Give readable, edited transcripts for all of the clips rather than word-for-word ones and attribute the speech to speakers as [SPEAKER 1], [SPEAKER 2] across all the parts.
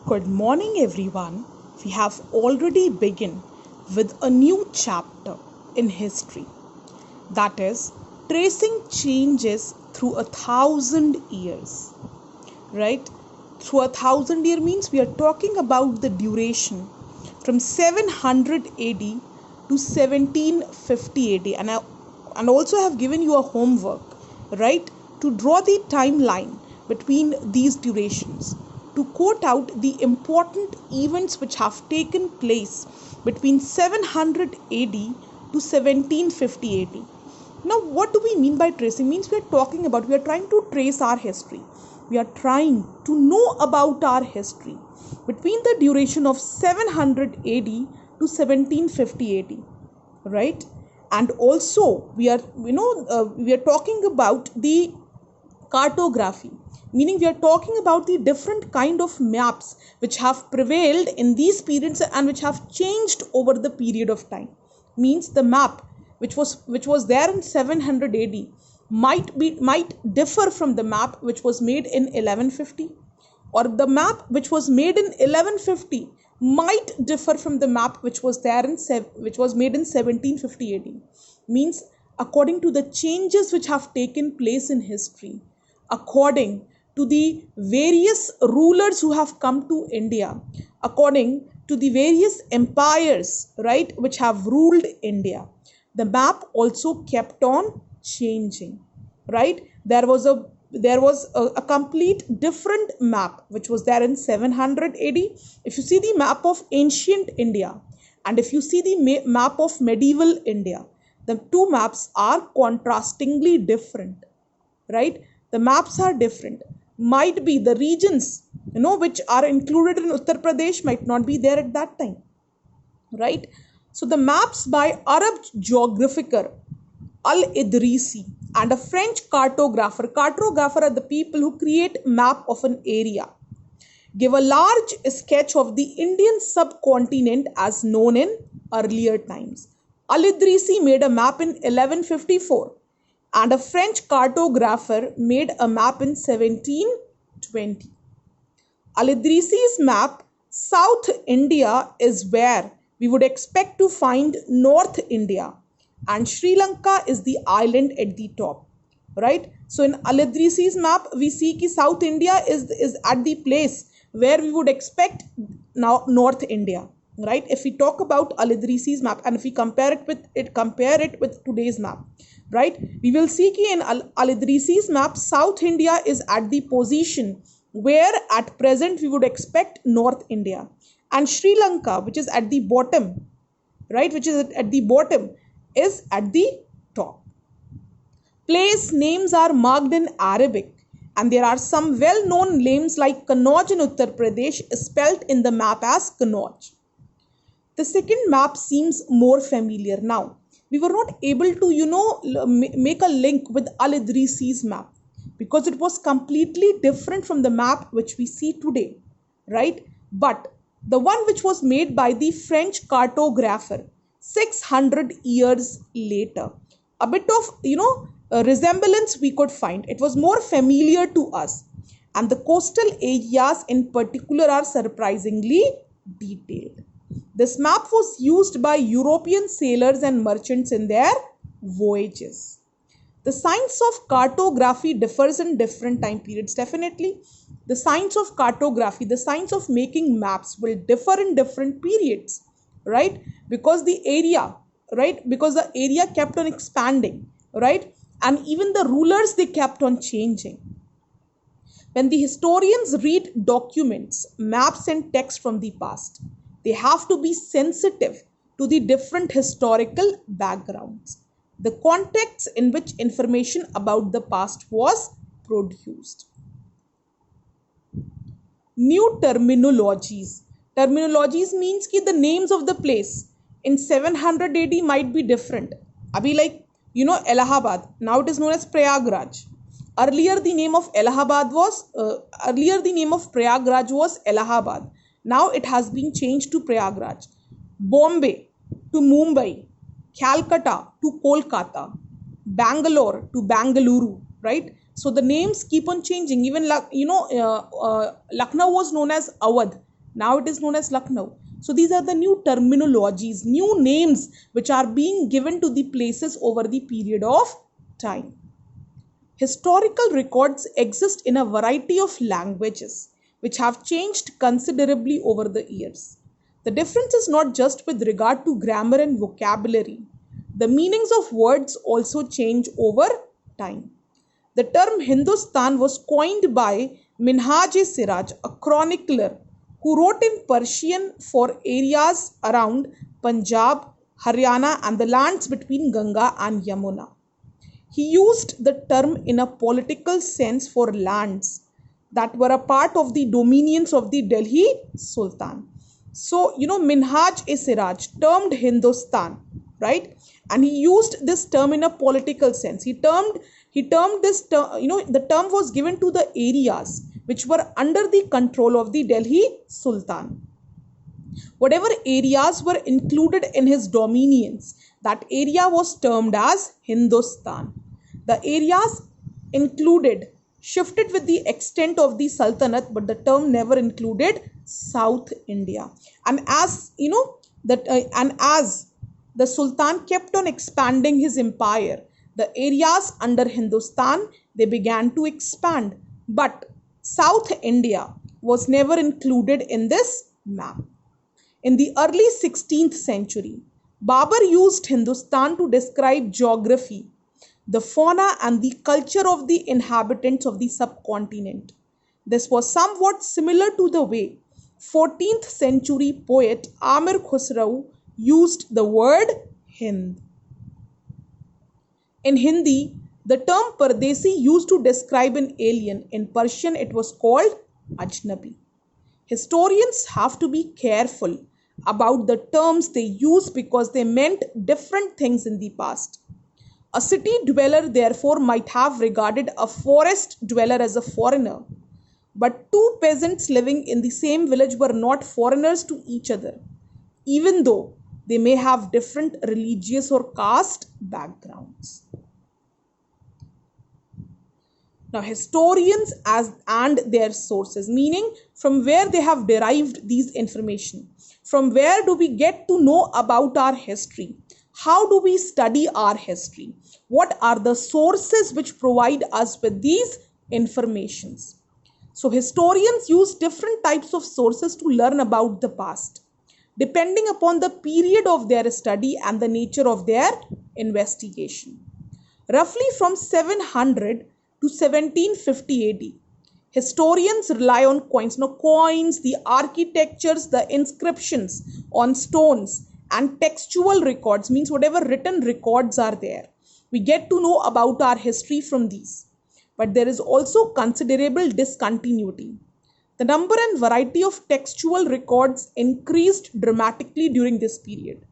[SPEAKER 1] Good morning, everyone. We have already begun with a new chapter in history, that is, tracing changes through 1,000 years. Right? Through 1,000 year means we are talking about the duration from 700 AD to 1750 AD, and also have given you a homework, right, to draw the timeline between these durations, to quote out the important events which have taken place between 700 AD to 1750 AD. Now, what do we mean by tracing? Means we are trying to trace our history. We are trying to know about our history between the duration of 700 AD to 1750 AD, right? And also, we are talking about the cartography, meaning we are talking about the different kind of maps which have prevailed in these periods and which have changed over the period of time. Means the map which was there in 700 AD might differ from the map which was made in 1150, or the map which was made in 1150 might differ from the map which was made in 1750 AD. Means according to the changes which have taken place in history, according to the various rulers who have come to India, according to the various empires, right, which have ruled India, the map also kept on changing, right? There was a complete different map which was there in 700 AD. If you see the map of ancient India and if you see the map of medieval India, the two maps are contrastingly different, right? The maps are different. Might be the regions, which are included in Uttar Pradesh might not be there at that time, right? So the maps by Arab geographer Al-Idrisi and a French cartographer are the people who create map of an area, give a large sketch of the Indian subcontinent as known in earlier times. Al-Idrisi made a map in 1154 and a French cartographer made a map in 1720. Al-Idrisi's map, South India is where we would expect to find North India, and Sri Lanka is the island at the top, right? So in Al-Idrisi's map, we see that South India is at the place where we would expect now North India, right? If we talk about Al-Idrisi's map and if we compare it with today's map, right, we will see that in Al-Idrisi's map, South India is at the position where at present we would expect North India, and Sri Lanka, which is at the bottom, right, which is at the bottom, is at the top. Place names are marked in Arabic, and there are some well-known names like Kannauj in Uttar Pradesh spelt in the map as Kannauj. The second map seems more familiar now. We were not able to, make a link with Al-Idrisi's map because it was completely different from the map which we see today, right? But the one which was made by the French cartographer 600 years later, a bit of, a resemblance we could find. It was more familiar to us, and the coastal areas in particular are surprisingly detailed. This map was used by European sailors and merchants in their voyages. The science of cartography differs in different time periods. Definitely, the science of cartography, the science of making maps will differ in different periods, right? Because the area, right? Because the area kept on expanding, right? And even the rulers, they kept on changing. When the historians read documents, maps, and text from the past, they have to be sensitive to the different historical backgrounds, the context in which information about the past was produced. New terminologies. Terminologies means that the names of the place in 700 AD might be different. Abhi like, Allahabad. Now it is known as Prayagraj. Earlier the name of Prayagraj was Allahabad. Now it has been changed to Prayagraj. Bombay to Mumbai, Calcutta to Kolkata, Bangalore to Bangalore, right? So the names keep on changing. Even Lucknow was known as Awadh. Now it is known as Lucknow. So these are the new terminologies, new names which are being given to the places over the period of time. Historical records exist in a variety of languages which have changed considerably over the years. The difference is not just with regard to grammar and vocabulary. The meanings of words also change over time. The term Hindustan was coined by Minhaj-e-Siraj, a chronicler who wrote in Persian for areas around Punjab, Haryana, and the lands between Ganga and Yamuna. He used the term in a political sense for lands that were a part of the dominions of the Delhi Sultan. So, Minhaj-e-Siraj termed Hindustan, right? And he used this term in a political sense. He termed this term, the term was given to the areas which were under the control of the Delhi Sultan. Whatever areas were included in his dominions, that area was termed as Hindustan. The areas included shifted with the extent of the Sultanate, but the term never included South India. And as the Sultan kept on expanding his empire, the areas under Hindustan, they began to expand, but South India was never included in this map. In the early 16th century, Babur used Hindustan to describe geography, the fauna, and the culture of the inhabitants of the subcontinent. This was somewhat similar to the way 14th century poet Amir Khusrau used the word Hind. In Hindi, the term Pardesi used to describe an alien. In Persian, it was called Ajnabi. Historians have to be careful about the terms they use because they meant different things in the past. A city dweller, therefore, might have regarded a forest dweller as a foreigner, but two peasants living in the same village were not foreigners to each other, even though they may have different religious or caste backgrounds. Now, historians and their sources, meaning from where they have derived these information. From where do we get to know about our history? How do we study our history? What are the sources which provide us with these informations? So historians use different types of sources to learn about the past, depending upon the period of their study and the nature of their investigation. Roughly from 700 to 1750 AD, historians rely on coins. Now, coins, the architectures, the inscriptions on stones, and textual records, means whatever written records are there. We get to know about our history from these. But there is also considerable discontinuity. The number and variety of textual records increased dramatically during this period.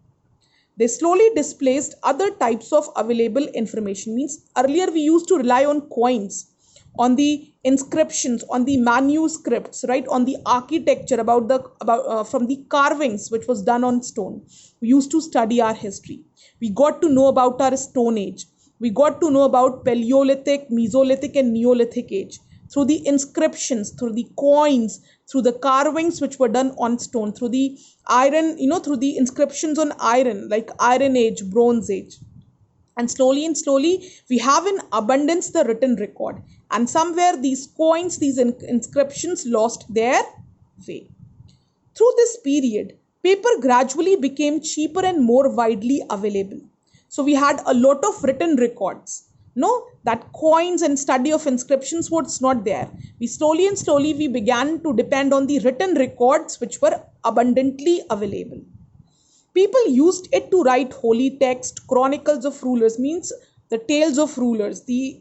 [SPEAKER 1] They slowly displaced other types of available information. Means earlier we used to rely on coins, on the inscriptions, on the manuscripts, right, on the architecture, from the carvings which was done on stone. We used to study our history. We got to know about our Stone Age. We got to know about Paleolithic, Mesolithic, and Neolithic age through the inscriptions, through the coins, through the carvings which were done on stone, through the iron, through the inscriptions on iron, like Iron Age, Bronze Age. And slowly, we have in abundance the written record. And somewhere these coins, these inscriptions lost their way. Through this period, paper gradually became cheaper and more widely available. So we had a lot of written records. No, that coins and study of inscriptions was not there. We slowly began to depend on the written records which were abundantly available. People used it to write holy text, chronicles of rulers, means the tales of rulers, the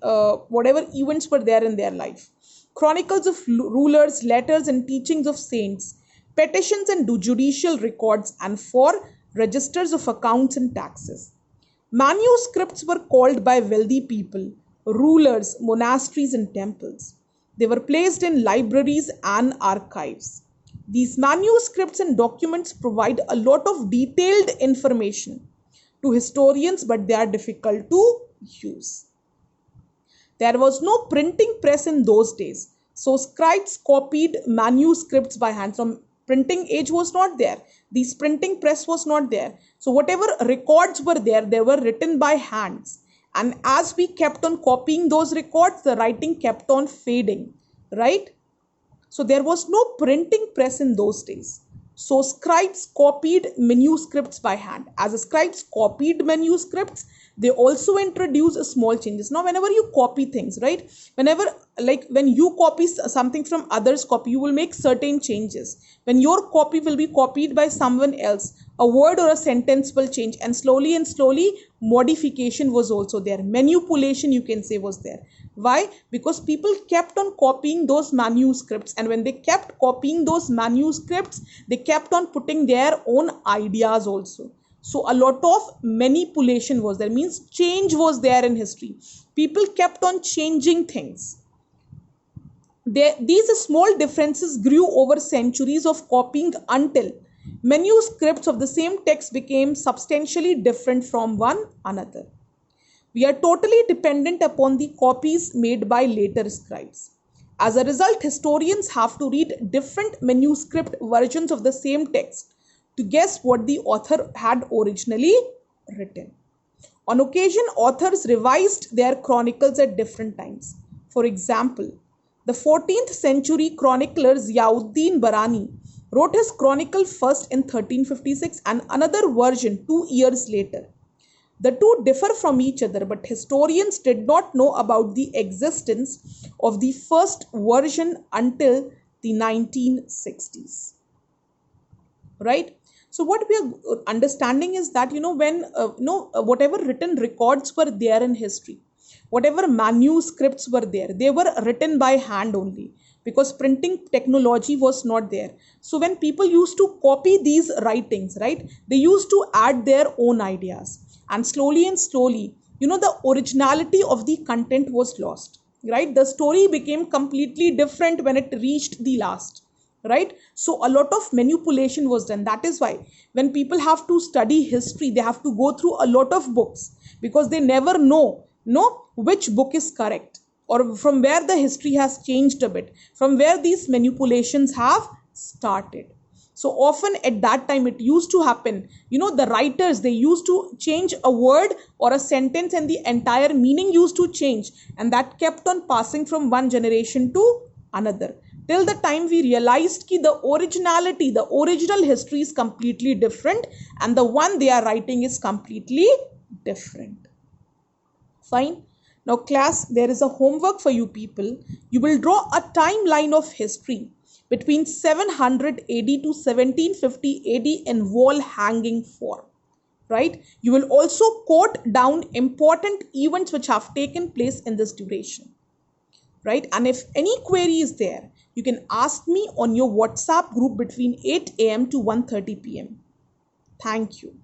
[SPEAKER 1] whatever events were there in their life. Chronicles of rulers, letters and teachings of saints, petitions and judicial records, and for registers of accounts and taxes. Manuscripts were called by wealthy people, rulers, monasteries, and temples. They were placed in libraries and archives. These manuscripts and documents provide a lot of detailed information to historians, but they are difficult to use. There was no printing press in those days, so scribes copied manuscripts by hand. So Printing age was not there. This printing press was not there. So whatever records were there, they were written by hands. And as we kept on copying those records, the writing kept on fading, right? So there was no printing press in those days. So scribes copied manuscripts by hand. As the scribes copied manuscripts, they also introduced small changes. Now, whenever you copy things, right? Whenever, like when you copy something from others' copy, you will make certain changes. When your copy will be copied by someone else, a word or a sentence will change, and slowly modification was also there. Manipulation, you can say, was there. Why? Because people kept on copying those manuscripts, and when they kept copying those manuscripts, they kept on putting their own ideas also. So a lot of manipulation was there, means change was there in history. People kept on changing things. These small differences grew over centuries of copying until manuscripts of the same text became substantially different from one another. We are totally dependent upon the copies made by later scribes. As a result, historians have to read different manuscript versions of the same text to guess what the author had originally written. On occasion, authors revised their chronicles at different times. For example, the 14th century chronicler Ziauddin Barani wrote his chronicle first in 1356 and another version 2 years later. The two differ from each other, but historians did not know about the existence of the first version until the 1960s. Right? So what we are understanding is that, when whatever written records were there in history, whatever manuscripts were there, they were written by hand only, because printing technology was not there. So when people used to copy these writings, right, they used to add their own ideas, and slowly, the originality of the content was lost, right? The story became completely different when it reached the last, right? So a lot of manipulation was done. That is why when people have to study history, they have to go through a lot of books, because they never know which book is correct, or from where the history has changed a bit, from where these manipulations have started. So often at that time it used to happen, the writers, they used to change a word or a sentence and the entire meaning used to change, and that kept on passing from one generation to another, till the time we realized that the original history is completely different, and the one they are writing is completely different. Fine. Now class, there is a homework for you people. You will draw a timeline of history between 700 AD to 1750 AD in wall hanging form. Right? You will also quote down important events which have taken place in this duration. Right? And if any query is there, you can ask me on your WhatsApp group between 8 a.m. to 1:30 p.m. Thank you.